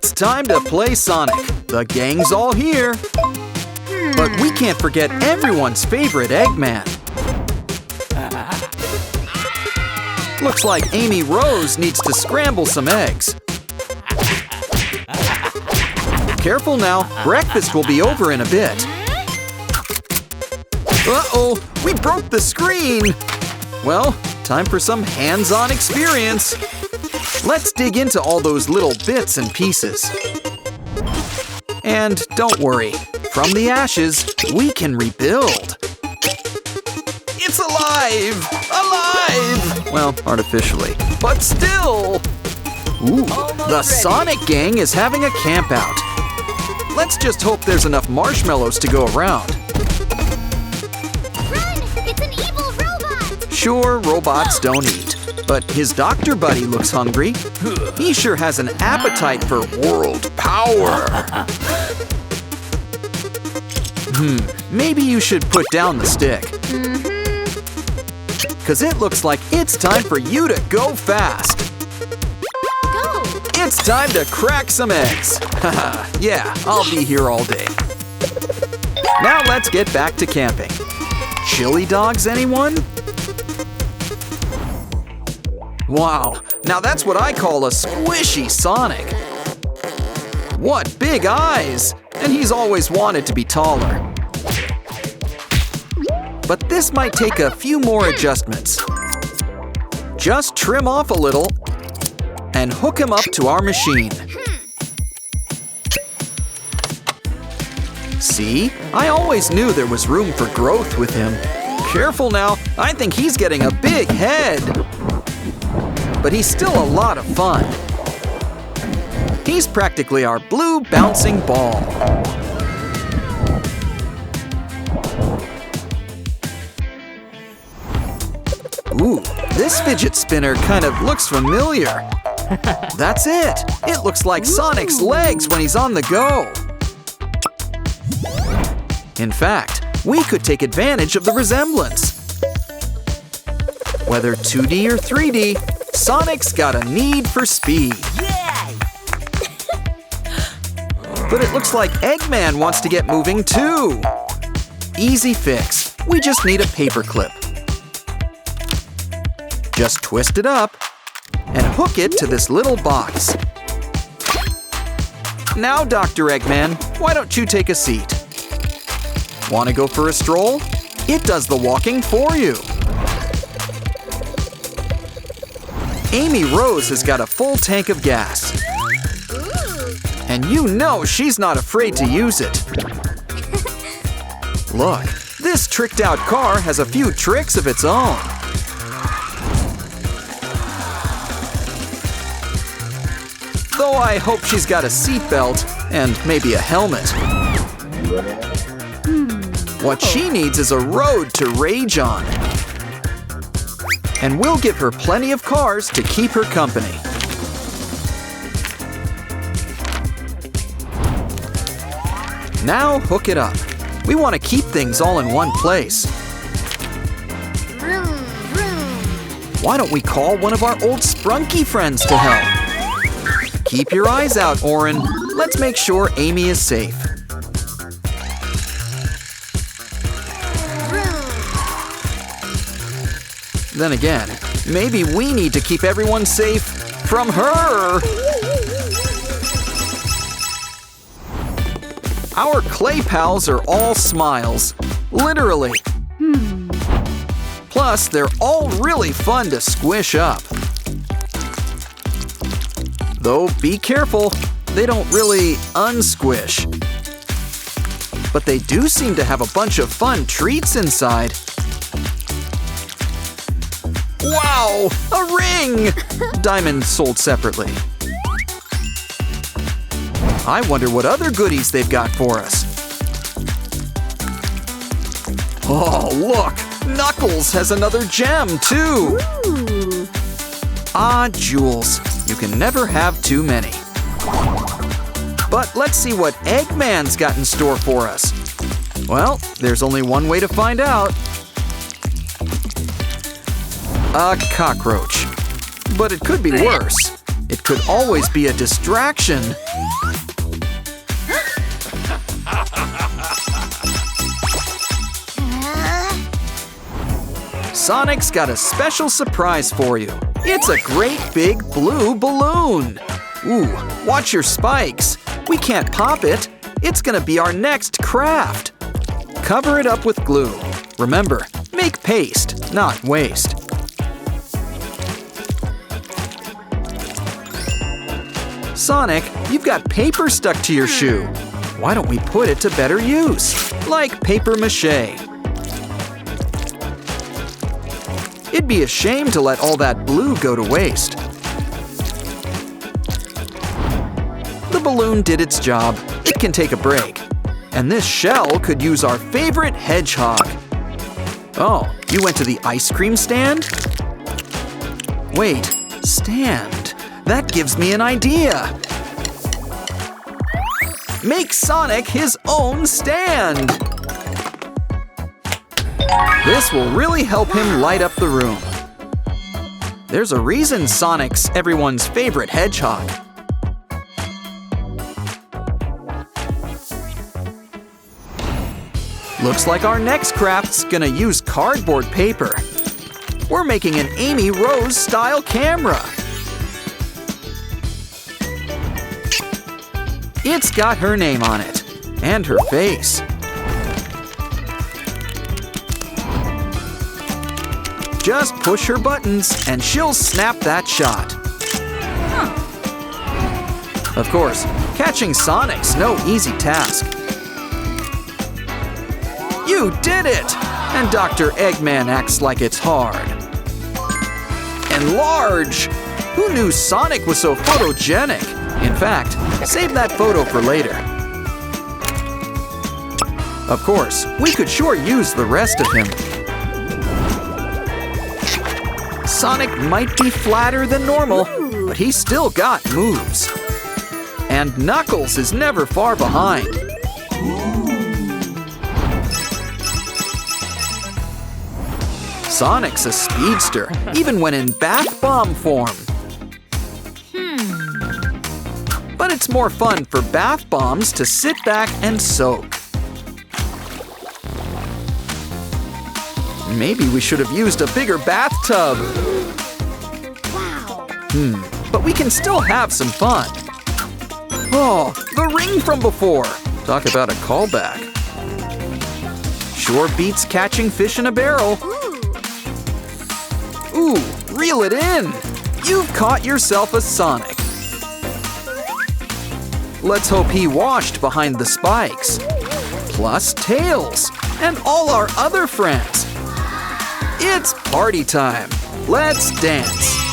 It's time to play Sonic. The gang's all here. But we can't forget everyone's favorite Eggman. Looks like Amy Rose needs to scramble some eggs. Careful now, breakfast will be over in a bit. Uh-oh, we broke the screen! Well, time for some hands-on experience. Let's dig into all those little bits and pieces. And don't worry, from the ashes, we can rebuild. It's alive! Alive! Well, artificially, but still! Ooh, the Sonic Gang is having a camp out. Let's just hope there's enough marshmallows to go around. Run! It's an evil robot! Sure, robots don't eat, but his doctor buddy looks hungry. He sure has an appetite for world power. Maybe you should put down the stick. Because it looks like it's time for you to go fast. Go! It's time to crack some eggs. Haha, yeah, I'll be here all day. Now let's get back to camping. Chili dogs, anyone? Wow, now that's what I call a squishy Sonic. What big eyes! And he's always wanted to be taller. But this might take a few more adjustments. Just trim off a little and hook him up to our machine. See? I always knew there was room for growth with him. Careful now, I think he's getting a big head. But he's still a lot of fun. He's practically our blue bouncing ball. Ooh, this fidget spinner kind of looks familiar. That's it! It looks like Sonic's legs when he's on the go. In fact, we could take advantage of the resemblance. Whether 2D or 3D, Sonic's got a need for speed. But it looks like Eggman wants to get moving too. Easy fix. We just need a paper clip. Just twist it up and hook it to this little box. Now, Dr. Eggman, why don't you take a seat? Want to go for a stroll? It does the walking for you. Amy Rose has got a full tank of gas. And you know she's not afraid to use it. Look, this tricked out car has a few tricks of its own. Though I hope she's got a seatbelt and maybe a helmet. What she needs is a road to rage on. And we'll give her plenty of cars to keep her company. Now hook it up. We want to keep things all in one place. Vroom, vroom. Why don't we call one of our old Sprunky friends to help? Keep your eyes out, Orin. Let's make sure Amy is safe. Then again, maybe we need to keep everyone safe from her. Our clay pals are all smiles, literally. Plus, they're all really fun to squish up. Though, be careful, they don't really unsquish. But they do seem to have a bunch of fun treats inside. Wow, a ring! Diamond sold separately. I wonder what other goodies they've got for us. Oh, look! Knuckles has another gem, too! Ooh. Ah, jewels. You can never have too many. But let's see what Eggman's got in store for us. Well, there's only one way to find out. A cockroach. But it could be worse. It could always be a distraction. Sonic's got a special surprise for you. It's a great big blue balloon. Ooh, watch your spikes. We can't pop it. It's gonna be our next craft. Cover it up with glue. Remember, make paste, not waste. Sonic, you've got paper stuck to your shoe. Why don't we put it to better use? Like paper mache. It'd be a shame to let all that blue go to waste. The balloon did its job. It can take a break. And this shell could use our favorite hedgehog. Oh, you went to the ice cream stand? Wait, stand. That gives me an idea. Make Sonic his own stand. This will really help him light up the room. There's a reason Sonic's everyone's favorite hedgehog. Looks like our next craft's gonna use cardboard paper. We're making an Amy Rose style camera. It's got her name on it, and her face. Just push her buttons and she'll snap that shot. Of course, catching Sonic's no easy task. You did it! And Dr. Eggman acts like it's hard. Enlarge! Who knew Sonic was so photogenic? In fact, save that photo for later. Of course, we could sure use the rest of him. Sonic might be flatter than normal, but he's still got moves. And Knuckles is never far behind. Sonic's a speedster, even when in bath bomb form. But it's more fun for bath bombs to sit back and soak. Maybe we should have used a bigger bathtub. Wow. But we can still have some fun. Oh, the ring from before. Talk about a callback. Sure beats catching fish in a barrel. Ooh, reel it in. You've caught yourself a Sonic. Let's hope he washed behind the spikes. Plus Tails and all our other friends. It's party time. Let's dance.